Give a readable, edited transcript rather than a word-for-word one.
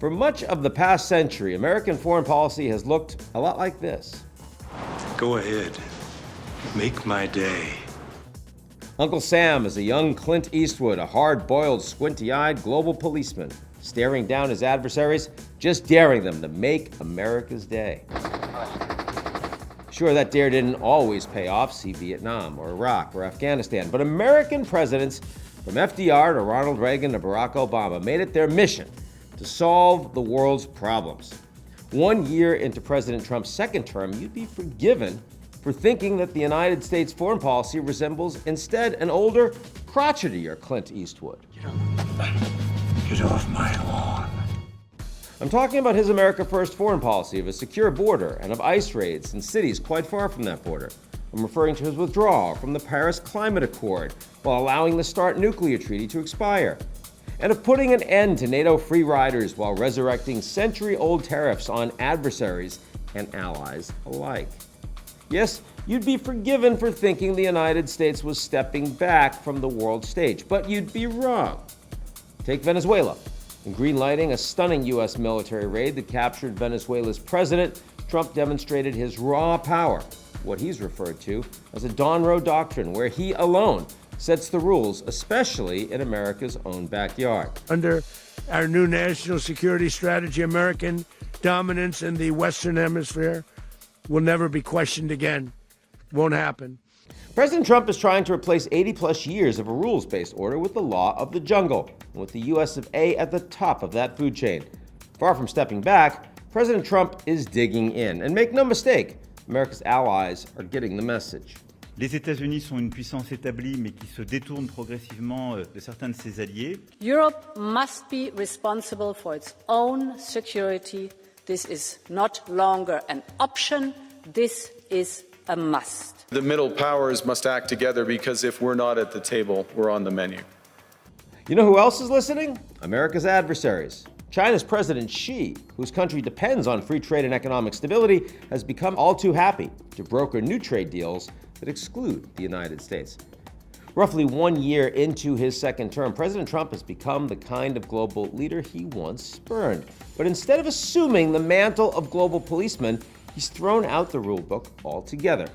For much of the past century, American foreign policy has looked a lot like this. Go ahead. Make my day. Uncle Sam is a young Clint Eastwood, a hard-boiled, squinty-eyed global policeman, staring down his adversaries, just daring them to make America's day. Sure, that dare didn't always pay off, see Vietnam or Iraq or Afghanistan, but American presidents, from FDR to Ronald Reagan to Barack Obama, made it their mission to solve the world's problems. 1 year into President Trump's second term, you'd be forgiven for thinking that the United States foreign policy resembles instead an older, crotchetier Clint Eastwood. Get off my lawn. I'm talking about his America First foreign policy of a secure border and of ICE raids in cities quite far from that border. I'm referring to his withdrawal from the Paris Climate Accord while allowing the START nuclear treaty to expire, and of putting an end to NATO free riders while resurrecting century-old tariffs on adversaries and allies alike. Yes, you'd be forgiven for thinking the United States was stepping back from the world stage, but you'd be wrong. Take Venezuela. In greenlighting a stunning U.S. military raid that captured Venezuela's president, Trump demonstrated his raw power, what he's referred to as a Dawn Row doctrine, where he alone sets the rules, especially in America's own backyard. Under our new national security strategy, American dominance in the Western Hemisphere will never be questioned again. Won't happen. President Trump is trying to replace 80-plus years of a rules-based order with the law of the jungle, and with the U.S. of A. at the top of that food chain. Far from stepping back, President Trump is digging in. And make no mistake, America's allies are getting the message. Les États-Unis sont une puissance établie, mais qui se détourne progressivement de certains de ses alliés. Europe must be responsible for its own security. This is not longer an option. This is a must. The middle powers must act together because if we're not at the table, we're on the menu. You know who else is listening? America's adversaries. China's President Xi, whose country depends on free trade and economic stability, has become all too happy to broker new trade deals that exclude the United States. Roughly 1 year into his second term, President Trump has become the kind of global leader he once spurned. But instead of assuming the mantle of global policeman, he's thrown out the rule book altogether,